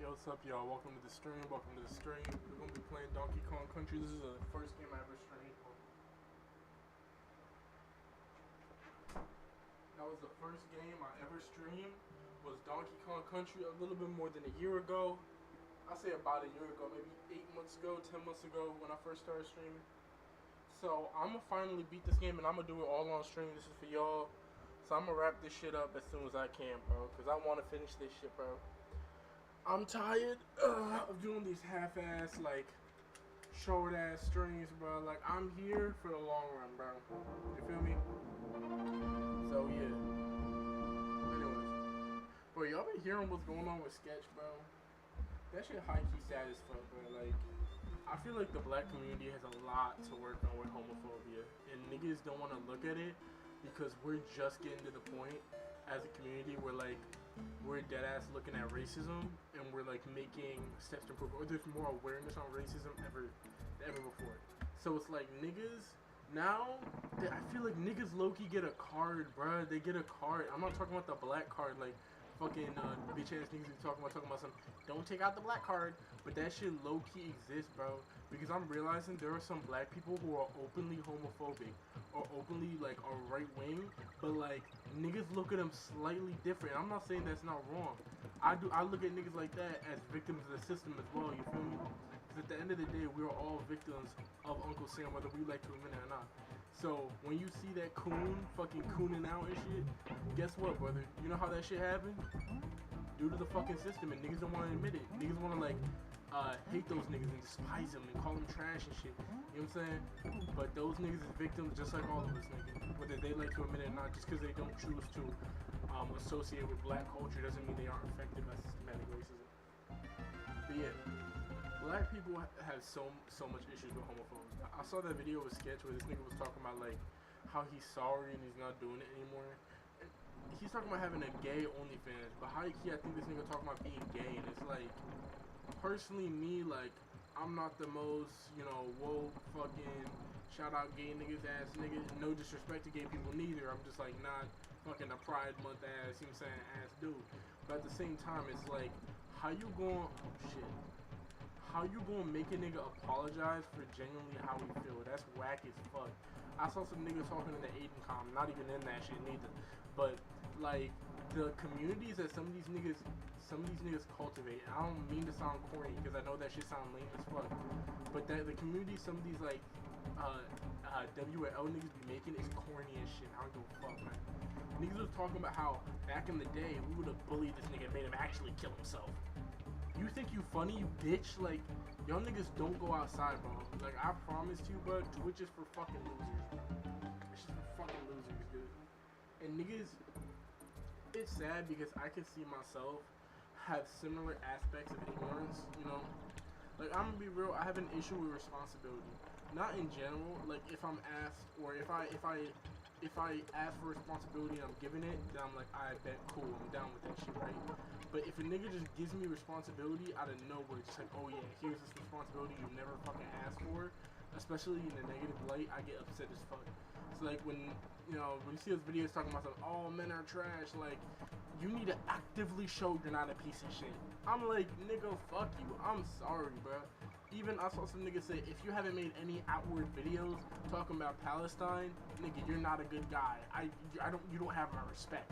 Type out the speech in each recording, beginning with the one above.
Yo, what's up, y'all? Welcome to the stream. Welcome to the stream. We're gonna be playing Donkey Kong Country. This is the first game I ever streamed. That was the first game I ever streamed. Was Donkey Kong Country a little bit more than a year ago. I say about a year ago, maybe 8 months ago, 10 months ago when I first started streaming. So I'm gonna finally beat this game and I'm gonna do it all on stream. This is for y'all. So I'm gonna wrap this shit up as soon as I can, bro. Cause I wanna finish this shit, bro. I'm tired of doing these half-ass, like, short-ass streams, bro. Like, I'm here for the long run, bro. You feel me? So, yeah. Anyways. Bro, y'all been hearing what's going on with Sketch, bro? That shit high-key sad as fuck, bro. Like, I feel like the black community has a lot to work on with homophobia. And niggas don't want to look at it because we're just getting to the point as a community where, like, we're dead ass looking at racism and we're like making steps to improve, or there's more awareness on racism ever before. So it's like niggas now, I feel like niggas low-key get a card, bruh. They get a card. I'm not talking about the black card like fucking bitch ass niggas be talking about some don't take out the black card, but that shit low-key exists, bro, because I'm realizing there are some black people who are openly homophobic or openly like are right-wing, but like niggas look at them slightly different. I'm not saying that's not wrong. I look at niggas like that as victims of the system as well, you feel me? Because at the end of the day, we're all victims of Uncle Sam, whether we like to admit it or not. So when you see that coon fucking cooning out and shit, guess what, brother? You know how that shit happened? Due to the fucking system, and niggas don't want to admit it. Niggas want to like hate those niggas and despise them and call them trash and shit. You know what I'm saying? But those niggas is victims just like all of us, nigga. Whether they like to admit it or not, just because they don't choose to associate with black culture doesn't mean they aren't affected by systematic racism. But yeah, black people have so much issues with homophobia. I saw that video with Sketch where this nigga was talking about like how he's sorry and he's not doing it anymore. And he's talking about having a gay OnlyFans, but high key I think this nigga talking about being gay, and it's like, personally me, like, I'm not the most, you know, woke fucking shout out gay niggas ass niggas. No disrespect to gay people neither. I'm just like not fucking a Pride Month ass, you know what I'm saying, ass dude. But at the same time, it's like, how you going, oh shit. How you gonna make a nigga apologize for genuinely how he feel? That's whack as fuck. I saw some niggas talking in the Aiden com, not even in that shit neither. But like the communities that some of these niggas cultivate. I don't mean to sound corny because I know that shit sound lame as fuck. But that the community some of these like WL niggas be making is corny as shit. I don't give a fuck, man. Niggas was talking about how back in the day we would have bullied this nigga and made him actually kill himself. You think you funny, you bitch? Like, y'all niggas don't go outside, bro. Like, I promise you, bro, Twitch is for fucking losers. It's just for fucking losers, dude. And niggas, it's sad because I can see myself have similar aspects of ignorance, you know? Like, I'm gonna be real, I have an issue with responsibility. Not in general, like, if I'm asked, or if I ask for responsibility and I'm giving it, then I'm like, I bet, cool, I'm down with that shit, right? But if a nigga just gives me responsibility out of nowhere, just like, oh yeah, here's this responsibility you never fucking asked for, especially in a negative light, I get upset as fuck. So like when, you know, when you see those videos talking about something, all men are trash, like, you need to actively show you're not a piece of shit. I'm like, nigga, fuck you. I'm sorry, bro. Even I saw some niggas say, if you haven't made any outward videos talking about Palestine, nigga, you're not a good guy. You don't have my respect.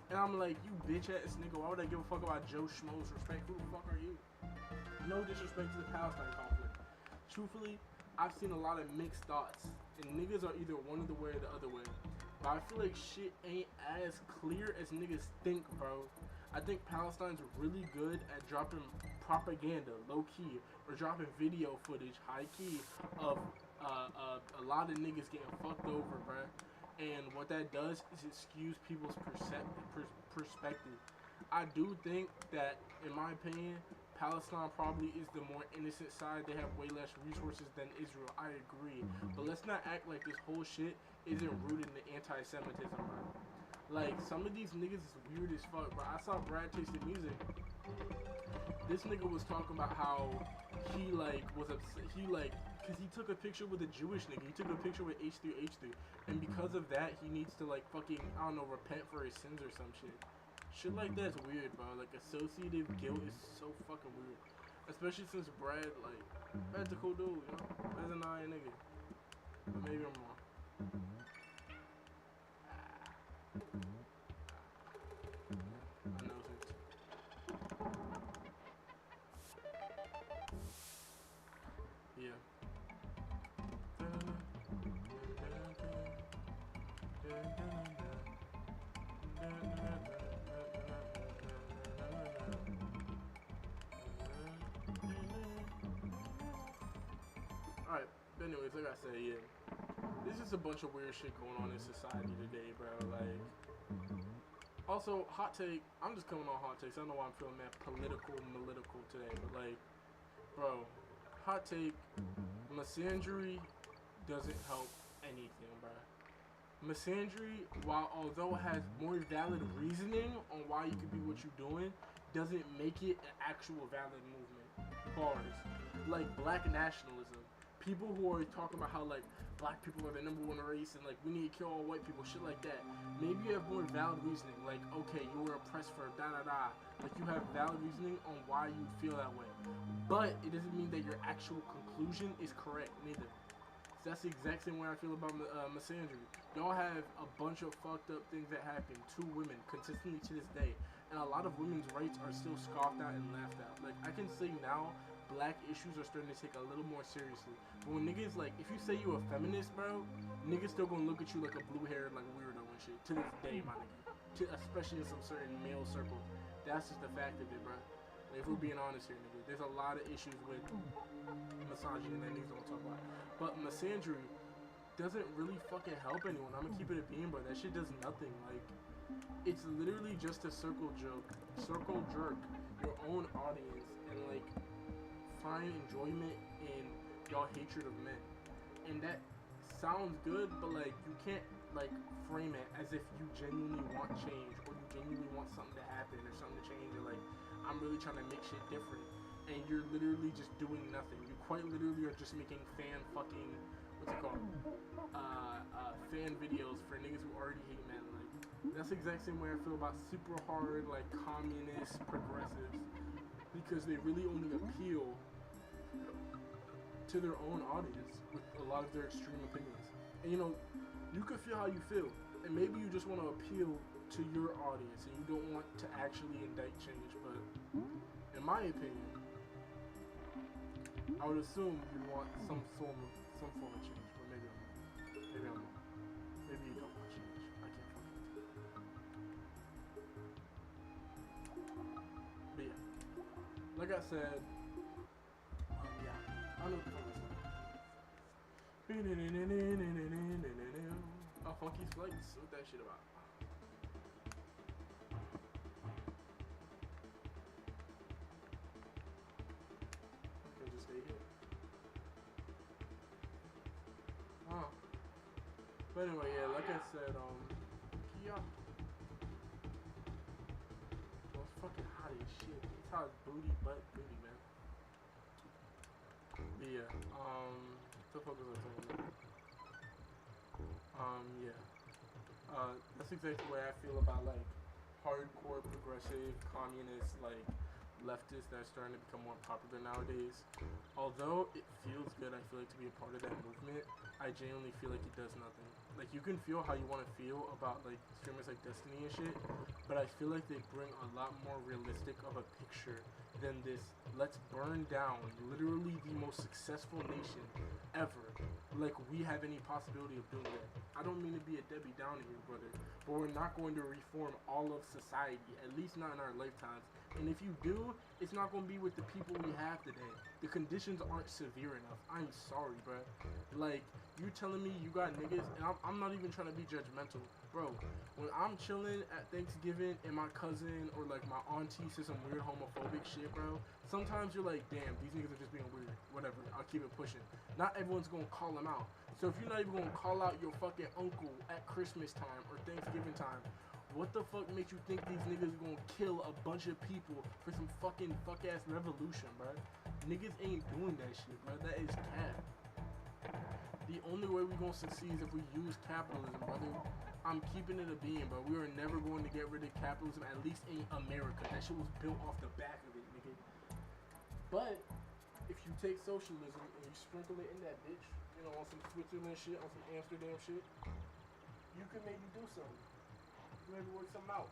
And I'm like, you bitch ass nigga, why would I give a fuck about Joe Schmo's respect? Who the fuck are you? No disrespect to the Palestine conflict. Truthfully, I've seen a lot of mixed thoughts, and niggas are either one of the way or the other way. But I feel like shit ain't as clear as niggas think, bro. I think Palestine's really good at dropping propaganda, low-key, or dropping video footage, high-key, of a lot of niggas getting fucked over, bro. And what that does is it skews people's perspective. I do think that, in my opinion, Palestine probably is the more innocent side. They have way less resources than Israel. I agree. But let's not act like this whole shit isn't rooted in the anti-Semitism, bro. Like, some of these niggas is weird as fuck, bro. I saw Brad Tasted Music. This nigga was talking about how he, like, was upset. He, like, because he took a picture with a Jewish nigga. He took a picture with H3H3. And because of that, he needs to, like, fucking, I don't know, repent for his sins or some shit. Shit like that's weird, bro. Like, associative guilt is so fucking weird. Especially since Brad's a cool dude, you know? Brad's a nice nigga. But maybe I'm wrong. I know it. Yeah. Alright, but anyways, like I said, yeah. There's just a bunch of weird shit going on in society today, bro. Like, also, hot take. I'm just coming on hot takes. I don't know why I'm feeling that political today, but like, bro, hot take. Misandry doesn't help anything, bro. Misandry, although it has more valid reasoning on why you could be what you're doing, doesn't make it an actual valid movement. Bars. Like black nationalism. People who are talking about how like black people are the #1 race and like we need to kill all white people, shit like that. Maybe you have more valid reasoning, like okay, you were oppressed for da. Like you have valid reasoning on why you feel that way. But it doesn't mean that your actual conclusion is correct, neither. So that's the exact same way I feel about misandry. Y'all have a bunch of fucked up things that happen to women consistently to this day. And a lot of women's rights are still scoffed at and laughed at. Like, I can say now, black issues are starting to take a little more seriously. But when niggas, like, if you say you a feminist, bro, niggas still gonna look at you like a blue-haired, like, weirdo and shit. To this day, my nigga. Especially in some certain male circles. That's just the fact of it, bro. Like, if we're being honest here, nigga. There's a lot of issues with misogyny that niggas don't talk about. But misandry doesn't really fucking help anyone. I'm gonna keep it a beam, bro. That shit does nothing. Like, it's literally just a circle jerk your own audience and like find enjoyment in y'all hatred of men. And that sounds good, but like you can't like frame it as if you genuinely want change or you genuinely want something to happen or something to change or like I'm really trying to make shit different and you're literally just doing nothing. You quite literally are just making fan videos for niggas who already hate men. Like that's the exact same way I feel about super hard like communist progressives because they really only appeal to their own audience with a lot of their extreme opinions. And you know, you could feel how you feel, and maybe you just want to appeal to your audience and you don't want to actually indict change, but in my opinion, I would assume you want some form of change, but maybe I'm wrong. Maybe you don't want change. I can't fucking tell. But yeah, like I said, yeah, I know what the fuck I'm saying. Oh, Funky Flights, what that shit about? I can just stay here. Oh. But anyway, yeah, like I said, yeah. Well, it's fucking hot as shit. It's hot as booty, man. But yeah, what the fuck was I talking about? Yeah. That's exactly the way I feel about, like, hardcore, progressive, communist, like, leftists that are starting to become more popular nowadays. Although it feels good, I feel like, to be a part of that movement, I genuinely feel like it does nothing. Like, you can feel how you want to feel about, like, streamers like Destiny and shit, but I feel like they bring a lot more realistic of a picture than this let's burn down literally the most successful nation ever. Like, we have any possibility of doing that. I don't mean to be a Debbie Downer here, brother, but we're not going to reform all of society, at least not in our lifetimes. And if you do, it's not going to be with the people we have today. The conditions aren't severe enough. I'm sorry, bro. Like, you telling me you got niggas, and I'm not even trying to be judgmental. Bro, when I'm chilling at Thanksgiving and my cousin or, like, my auntie says some weird homophobic shit, bro, sometimes you're like, damn, these niggas are just being weird. Whatever, I'll keep it pushing. Not everyone's going to call them out. So if you're not even going to call out your fucking uncle at Christmas time or Thanksgiving time, what the fuck makes you think these niggas are gonna kill a bunch of people for some fucking fuck-ass revolution, bro? Niggas ain't doing that shit, bro. That is cap. The only way we're gonna succeed is if we use capitalism, brother. I'm keeping it a being, but we are never going to get rid of capitalism, at least in America. That shit was built off the back of it, nigga. But if you take socialism and you sprinkle it in that bitch, you know, on some Switzerland shit, on some Amsterdam shit, you can maybe do something. Maybe work something out.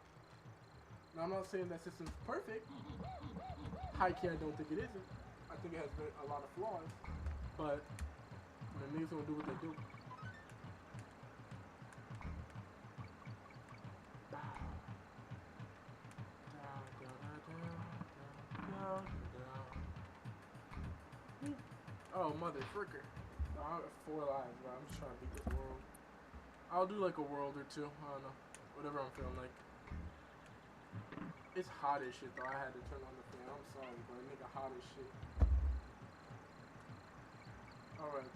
Now, I'm not saying that system's perfect. High key, I don't think it isn't. I think it has a lot of flaws. But the niggas gonna do what they do. Oh, mother fricker. No, I have 4 lives, bro. I'm just trying to beat this world. I'll do like a world or two. I don't know. Whatever I'm feeling like. It's hot as shit, though. I had to turn on the fan. I'm sorry, but it make it hot as shit. Alright.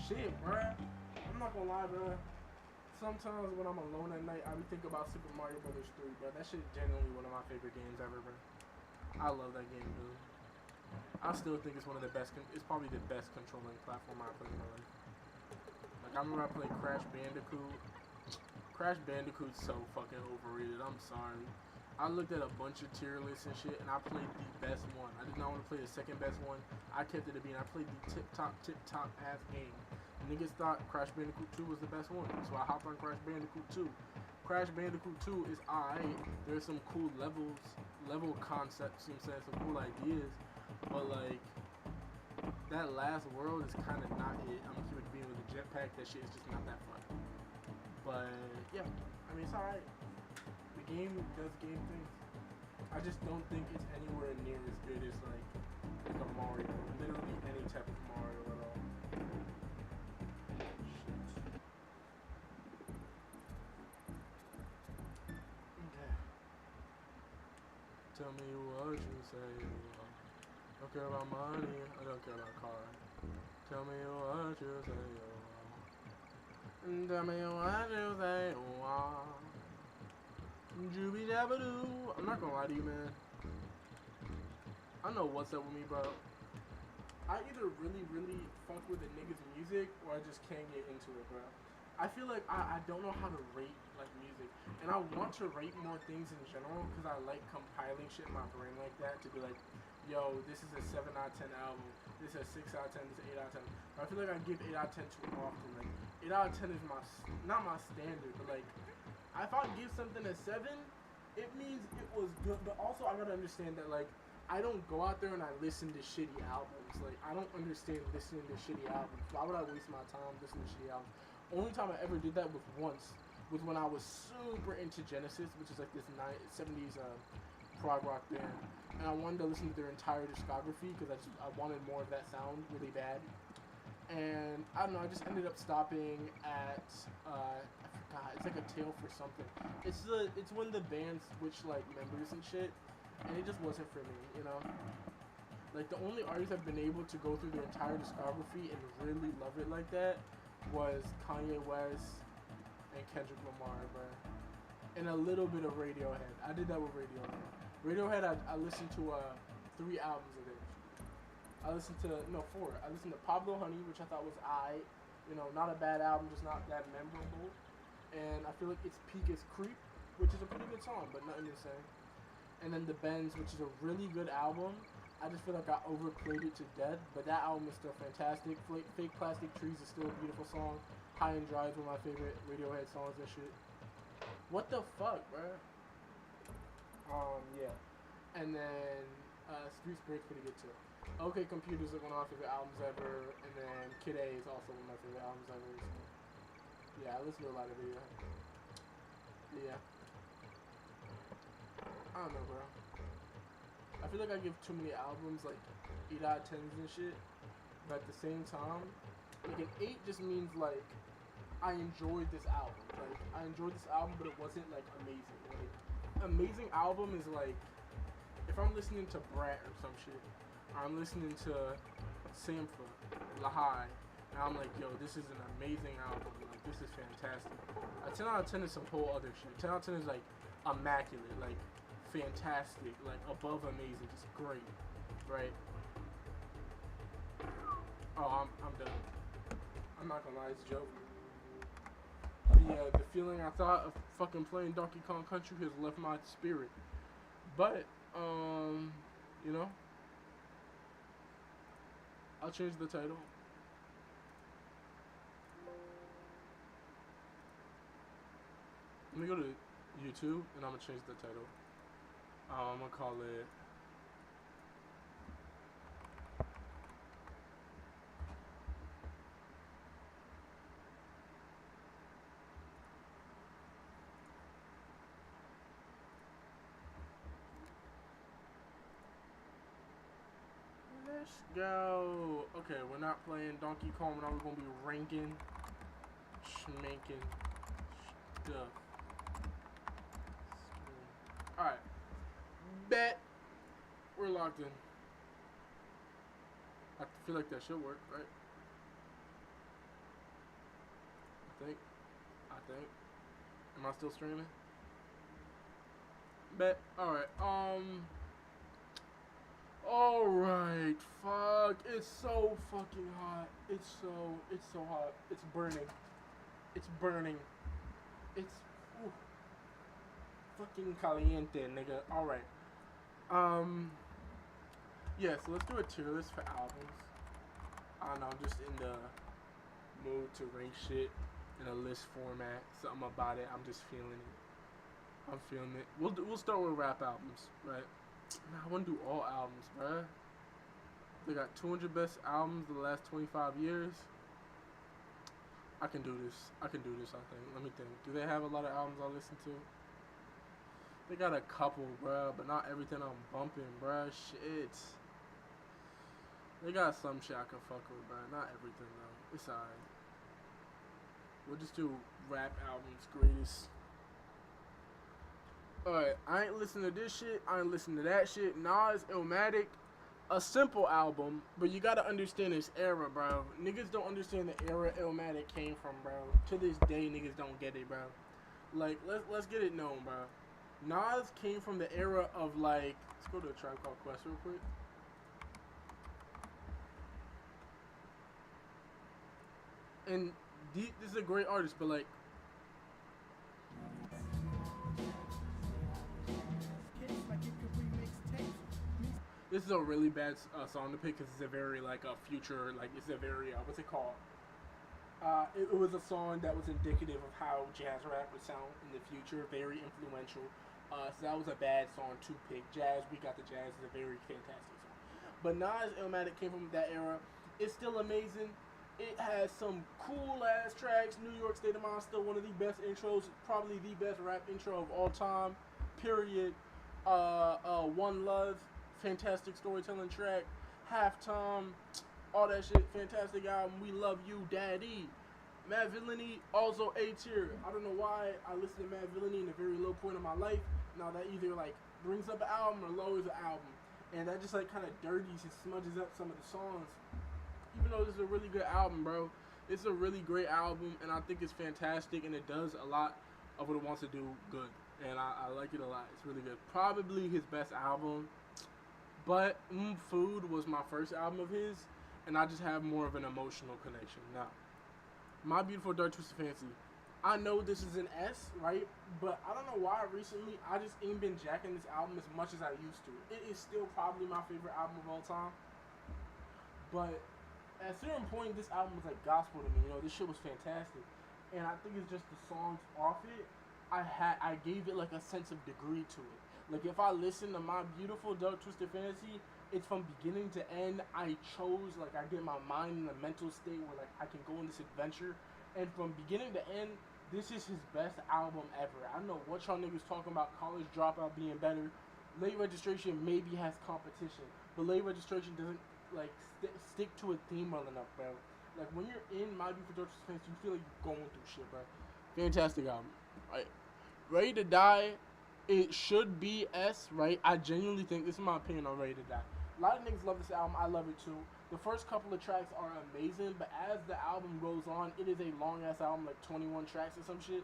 Shit, bruh. I'm not gonna lie, bruh. Sometimes when I'm alone at night, I be thinking about Super Mario Brothers 3, bro. That shit genuinely one of my favorite games ever, bro. I love that game, dude. I still think it's one of the best. It's probably the best controlling platform I played in my life. Like I remember I played Crash Bandicoot. Crash Bandicoot's so fucking overrated. I'm sorry. I looked at a bunch of tier lists and shit, and I played the best one. I did not want to play the second best one. I kept it a being. I played the tip top ass game. Niggas thought Crash Bandicoot 2 was the best one, so I hopped on Crash Bandicoot 2. Crash Bandicoot 2 is alright. There's some cool level concepts, you know what I'm saying, some cool ideas, but like, that last world is kind of not it. I'm gonna keep it being with the jetpack, that shit is just not that fun. But, yeah, I mean, it's alright. The game does game things. I just don't think it's anywhere near as good as, like a Mario. Literally any type of Mario at all. Tell me what you say. I don't care about money. I don't care about car. Tell me what you say. Tell me what you say. Jooby dabadoo. I'm not gonna lie to you, man. I know what's up with me, bro. I either really fuck with a nigga's music or I just can't get into it, bro. I feel like I don't know how to rate like music, and I want to rate more things in general because I like compiling shit in my brain like that to be like, yo, this is a 7 out of 10 album, this is a 6 out of 10, this is 8 out of 10. I feel like I give 8 out of 10 too often. Like 8 out of 10 is not my standard, but like if I give something a 7, it means it was good. But also I gotta understand that like I don't go out there and I listen to shitty albums. Like I don't understand listening to shitty albums. Why would I waste my time listening to shitty albums? Only time I ever did that was once, was when I was super into Genesis, which is like this 70s prog rock band, and I wanted to listen to their entire discography because I wanted more of that sound really bad. And I don't know, I just ended up stopping at I forgot, it's like a Tale for something. It's when the band switched like members and shit, and it just wasn't for me, you know. Like the only artists I've been able to go through their entire discography and really love it like that was Kanye West and Kendrick Lamar, bro. And a little bit of Radiohead. I did that with Radiohead. Radiohead, I listened to 3 albums of theirs. I listened to 4. I listened to Pablo Honey, which I thought was aight. You know, not a bad album, just not that memorable. And I feel like its peak is Creep, which is a pretty good song, but nothing insane. And then The Bends, which is a really good album. I just feel like I overplayed it to death, but that album is still fantastic. Fake Plastic Trees is still a beautiful song. High and Dry is one of my favorite Radiohead songs and shit. What the fuck, bruh? Yeah. And then Street Spirit's pretty good too. OK Computer's like one of my favorite albums ever, and then Kid A is also one of my favorite albums ever. So yeah, I listen to a lot of Radiohead. Yeah. I don't know, bro. I feel like I give too many albums like 8 out of 10s and shit, but at the same time, like an 8 just means like I enjoyed this album. Like I enjoyed this album, but it wasn't like amazing. Like amazing album is like if I'm listening to Brat or some shit, or I'm listening to Sampha, Lahai, and I'm like, yo, this is an amazing album. Like this is fantastic. A 10 out of 10 is some whole other shit. 10 out of 10 is like immaculate, like fantastic, like above amazing, just great, right? Oh, I'm done. I'm not gonna lie, it's a joke. The feeling I thought of fucking playing Donkey Kong Country has left my spirit. But you know, I'll change the title. Let me go to YouTube and I'm gonna change the title. I'm gonna call it. Let's go. Okay, we're not playing Donkey Kong. Now we're gonna be ranking, schmanking stuff. All right, bet we're locked in. I feel like that should work, right? I think. Am I still streaming? Bet. All right. All right. Fuck. It's so fucking hot. It's so hot. It's burning. It's burning. It's ooh, fucking caliente, nigga. All right. Yeah. So let's do a tier list for albums. I don't know. I'm just in the mood to rank shit in a list format. Something about it. I'm just feeling it. I'm feeling it. We'll start with rap albums, right? Man, I want to do all albums, bruh. They got 200 best albums of the last 25 years. I can do this. I think. Let me think. Do they have a lot of albums I listen to? They got a couple, bruh, but not everything I'm bumping, bruh. Shit. They got some shit I can fuck with, bruh. Not everything, though. It's alright. We'll just do rap albums, greatest. Alright, I ain't listen to this shit. I ain't listen to that shit. Nas, Illmatic, a simple album, but you gotta understand this era, bro. Niggas don't understand the era Illmatic came from, bro. To this day, niggas don't get it, bro. Like, let's get it known, bro. Nas came from the era of, like, let's go to a Tribe Called Quest real quick. And this is a great artist, but, like, this is a really bad song to pick because it's a very, like, a future, like, it's a very, what's it called? It was a song that was indicative of how jazz rap would sound in the future, very influential. So that was a bad song to pick. Jazz, We Got the Jazz is a very fantastic song. But Nas Illmatic came from that era. It's still amazing. It has some cool ass tracks. New York State of Mind, still one of the best intros, probably the best rap intro of all time. Period. One Love, fantastic storytelling track. Halftime, all that shit, fantastic album. We Love You, Daddy. Mad Villainy, also A tier. I don't know why I listen to Mad Villainy in a very low point of my life. Now that either like brings up an album or lowers an album, and that just like kind of dirties and smudges up some of the songs. Even though this is a really good album, bro, it's a really great album, and I think it's fantastic, and it does a lot of what it wants to do good, and I like it a lot. It's really good. Probably his best album, but Food was my first album of his, and I just have more of an emotional connection. Now, My Beautiful Dark Twisted Fancy, I know this is an S, right? But I don't know why recently I just ain't been jacking this album as much as I used to. It is still probably my favorite album of all time, but at a certain point, this album was like gospel to me. You know, this shit was fantastic, and I think it's just the songs off it. I gave it like a sense of degree to it. Like if I listen to My Beautiful Dark Twisted Fantasy, it's from beginning to end. I get my mind in a mental state where like I can go on this adventure, and from beginning to end, this is his best album ever. I don't know what y'all niggas talking about College Dropout being better. Late Registration maybe has competition, but Late Registration doesn't like stick to a theme well enough, bro. Like when you're in My Beautiful Dark Twisted Fantasy, you feel like you're going through shit, bro. Fantastic album. Right. Ready to Die, it should be S, right? I genuinely think, this is my opinion on Ready to Die. A lot of niggas love this album. I love it too. The first couple of tracks are amazing, but as the album goes on, it is a long ass album, like 21 tracks or some shit.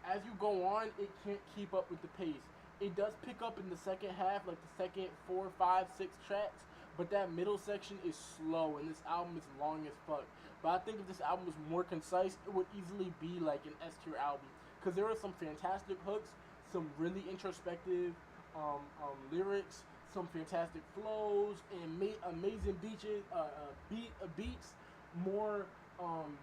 As you go on, it can't keep up with the pace. It does pick up in the second half, like the second 4, 5, 6 tracks, but that middle section is slow, and this album is long as fuck. But I think if this album was more concise, it would easily be like an S tier album, because there are some fantastic hooks, some really introspective lyrics, some fantastic flows, and amazing beats, more um,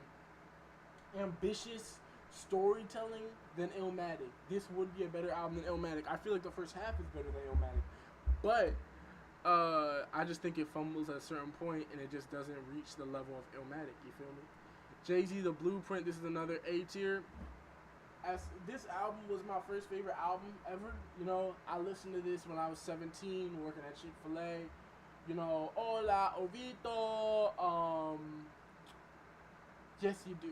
ambitious storytelling than Illmatic. This would be a better album than Illmatic. I feel like the first half is better than Illmatic, but I just think it fumbles at a certain point and it just doesn't reach the level of Illmatic. You feel me? Jay-Z, The Blueprint. This is another A tier. As this album was my first favorite album ever. You know, I listened to this when I was 17, working at Chick-fil-A. You know, hola, Ovito. Yes, you do.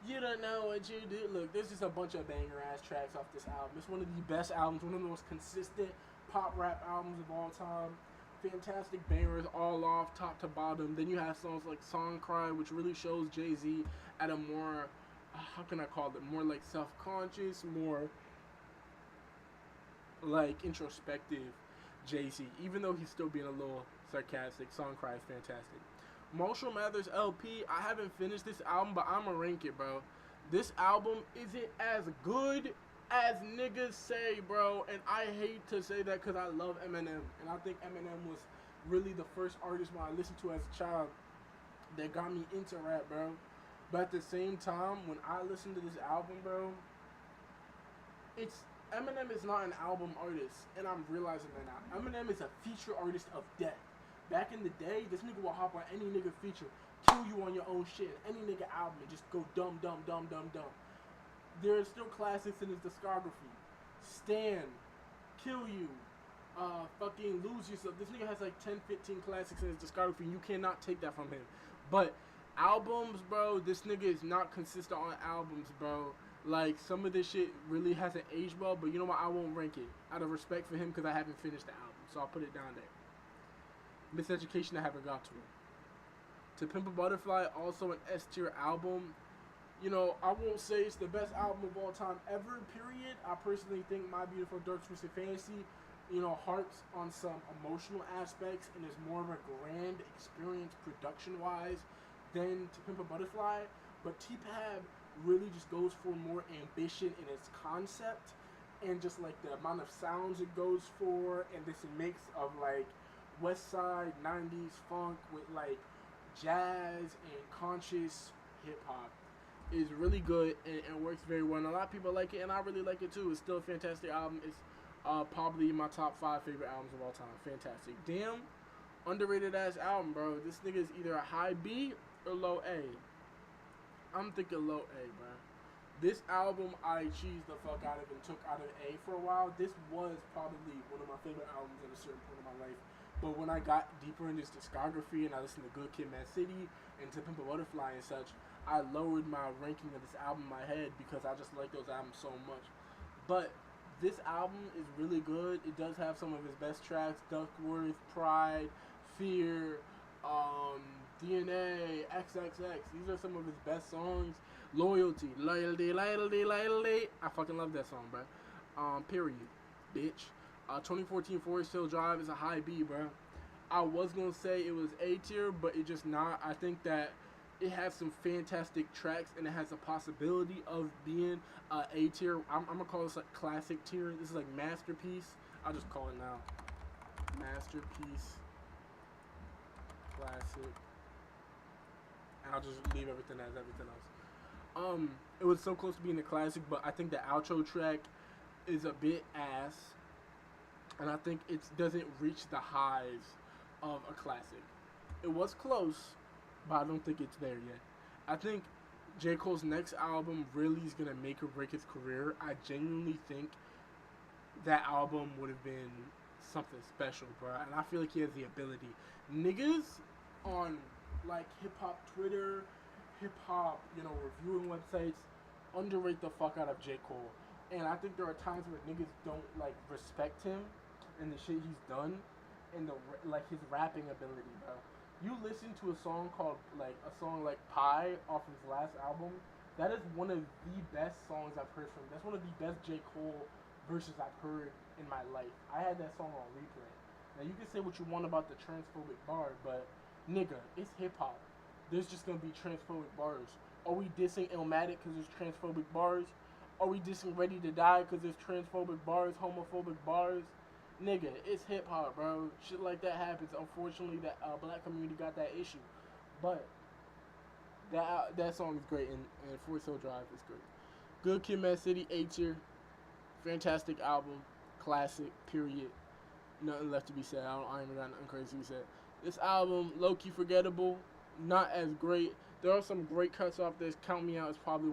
You don't know what you do. Look, there's just a bunch of banger ass tracks off this album. It's one of the best albums, one of the most consistent pop rap albums of all time. Fantastic bangers all off, top to bottom. Then you have songs like Song Cry, which really shows Jay-Z at a more, how can I call it, more like self-conscious, more like introspective Jay-Z. Even though he's still being a little sarcastic, Song Cry is fantastic. Marshall Mathers LP, I haven't finished this album, but I'ma rank it, bro. This album isn't as good as niggas say, bro, and I hate to say that because I love Eminem, and I think Eminem was really the first artist when I listened to as a child that got me into rap, bro. But at the same time, when I listen to this album, bro, Eminem is not an album artist, and I'm realizing that now. Eminem is a feature artist of death. Back in the day, this nigga will hop on any nigga feature, kill you on your own shit, any nigga album, and just go dumb. There are still classics in his discography. Stand, Kill You, fucking Lose Yourself. This nigga has like 10, 15 classics in his discography, and you cannot take that from him. But albums, bro, this nigga is not consistent on albums, bro. Like, some of this shit really hasn't aged well, but you know what? I won't rank it out of respect for him because I haven't finished the album, so I'll put it down there. Miseducation, I haven't got to it. To Pimp a Butterfly, also an S tier album. You know, I won't say it's the best album of all time ever, period. I personally think My Beautiful Dark Twisted Fantasy, you know, harps on some emotional aspects and is more of a grand experience production-wise than To Pimp a Butterfly. But T-Pab really just goes for more ambition in its concept and just like the amount of sounds it goes for, and this mix of like West Side 90s funk with like jazz and conscious hip-hop is really good and works very well, and a lot of people like it, and I really like it too. It's still a fantastic album. It's probably my top 5 favorite albums of all time. Fantastic. Damn, underrated ass album, bro. This nigga is either a high B or low A. I'm thinking low A, bro. This album I cheesed the fuck out of and took out of A for a while. This was probably one of my favorite albums at a certain point in my life. But when I got deeper in his discography and I listened to Good Kid, Mad City and To Pimp a Butterfly and such, I lowered my ranking of this album in my head because I just like those albums so much. But this album is really good. It does have some of his best tracks: Duckworth, Pride, Fear, DNA, XXX. These are some of his best songs. Loyalty. I fucking love that song, bro. Period, bitch. 2014 Forest Hill Drive is a high B, bro. I was gonna say it was A tier, but it just not. I think that it has some fantastic tracks and it has a possibility of being A tier. I'm gonna call this like classic tier. This is like masterpiece. I'll just call it now. Masterpiece, classic, and I'll just leave everything as everything else. It was so close to being a classic, but I think the outro track is a bit ass, and I think it doesn't reach the highs of a classic. It was close, but I don't think it's there yet. I think J. Cole's next album really is going to make or break his career. I genuinely think that album would have been something special, bro. And I feel like he has the ability. Niggas on, like, hip-hop Twitter, hip-hop, you know, reviewing websites, underrate the fuck out of J. Cole. And I think there are times where niggas don't, like, respect him and the shit he's done and, like, his rapping ability, bro. You listen to a song called, like, Pie off his last album. That is one of the best songs I've heard from him. That's one of the best J. Cole verses I've heard in my life. I had that song on replay. Now you can say what you want about the transphobic bar, but nigga, it's hip hop. There's just gonna be transphobic bars. Are we dissing Illmatic because there's transphobic bars? Are we dissing Ready to Die because there's transphobic bars, homophobic bars? Nigga, it's hip hop, bro. Shit like that happens. Unfortunately, that black community got that issue, but that song is great, and Forest Hill Drive is great. Good Kid, Mad City, A tier, fantastic album, classic. Period. Nothing left to be said. I ain't got nothing crazy to be said. This album, low key forgettable, not as great. There are some great cuts off this. Count Me Out is probably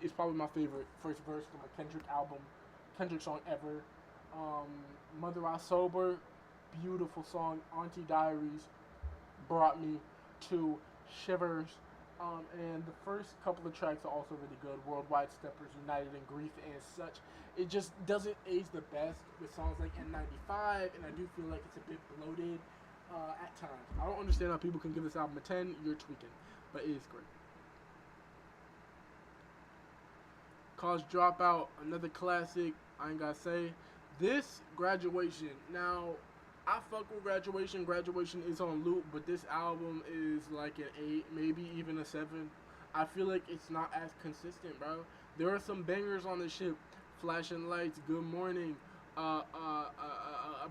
it's probably my favorite first verse from a Kendrick song ever. Mother I Sober, beautiful song. Auntie Diaries brought me to shivers. And the first couple of tracks are also really good. Worldwide Steppers, United in Grief, and such. It just doesn't age the best with songs like N95, and I do feel like it's a bit bloated at times. I don't understand how people can give this album a 10. You're tweaking, but it is great. College Dropout, another classic. I ain't gotta say. This, Graduation. Now, I fuck with Graduation. Graduation is on loop, but this album is like an 8, maybe even a 7. I feel like it's not as consistent, bro. There are some bangers on this shit. Flashing Lights, Good Morning, a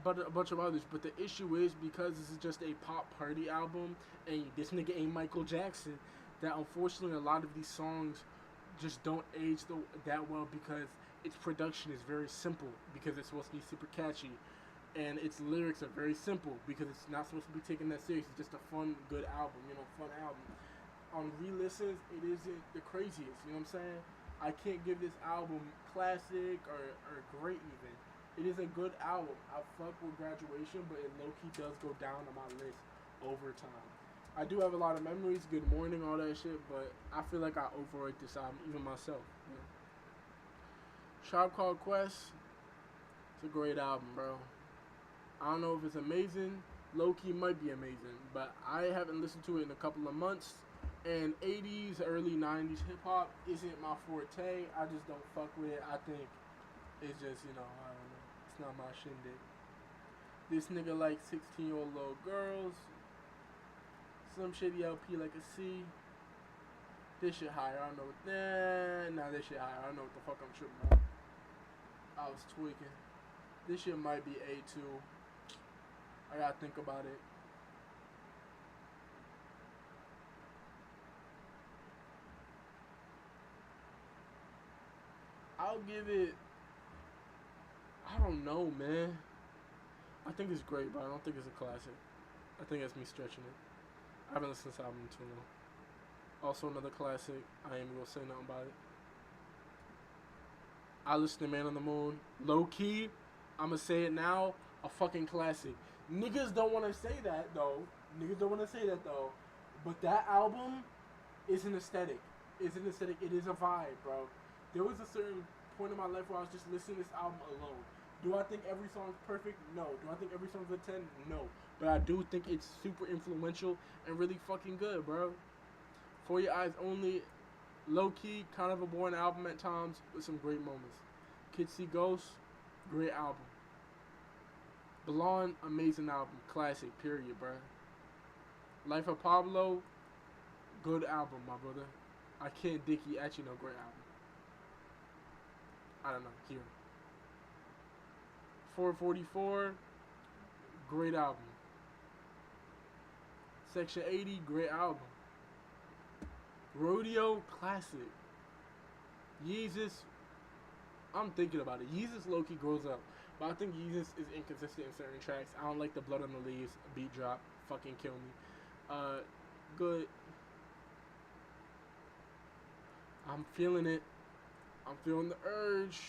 bunch of others. But the issue is, because this is just a pop party album, and this nigga ain't Michael Jackson, that unfortunately a lot of these songs just don't age that well, because its production is very simple, because it's supposed to be super catchy. And its lyrics are very simple, because it's not supposed to be taken that serious. It's just a fun, good album, fun album. On re-listens, it isn't the craziest, you know what I'm saying? I can't give this album classic or great even. It is a good album. I fuck with Graduation, but it low-key does go down on my list over time. I do have a lot of memories, Good Morning, all that shit, but I feel like I overrate this album, even myself. Tribe Called Quest, it's a great album, bro. I don't know if it's amazing. Low-key might be amazing, but I haven't listened to it in a couple of months. And 80s, early 90s hip-hop isn't my forte. I just don't fuck with it. I think it's just, I don't know. It's not my shindig. This nigga like 16-year-old little girls. Some shitty LP like a C. This shit higher. I don't know what. Nah, this shit higher. I don't know what the fuck I'm tripping on. I was tweaking. This shit might be A2. I gotta think about it. I'll give it, I don't know, man. I think it's great, but I don't think it's a classic. I think that's me stretching it. I haven't listened to this album in too long. Also another classic. I ain't even gonna say nothing about it. I listened to Man on the Moon. Low key, I'ma say it now, a fucking classic. Niggas don't wanna say that though. But that album is an aesthetic. It is a vibe, bro. There was a certain point in my life where I was just listening to this album alone. Do I think every song's perfect? No. Do I think every song's a 10? No. But I do think it's super influential and really fucking good, bro. For Your Eyes Only, low-key, kind of a boring album at times, with some great moments. Kids See Ghosts, great album. Blonde, amazing album. Classic, period, bro. Life of Pablo, good album, my brother. I Can't Dicky, actually no, great album. I don't know, here. 444, great album. Section 80, great album. Rodeo, classic. Yeezus, I'm thinking about it. Yeezus low-key grows up. But I think Yeezus is inconsistent in certain tracks. I don't like the Blood on the Leaves beat drop. Fucking kill me. Good. I'm feeling it. I'm feeling the urge.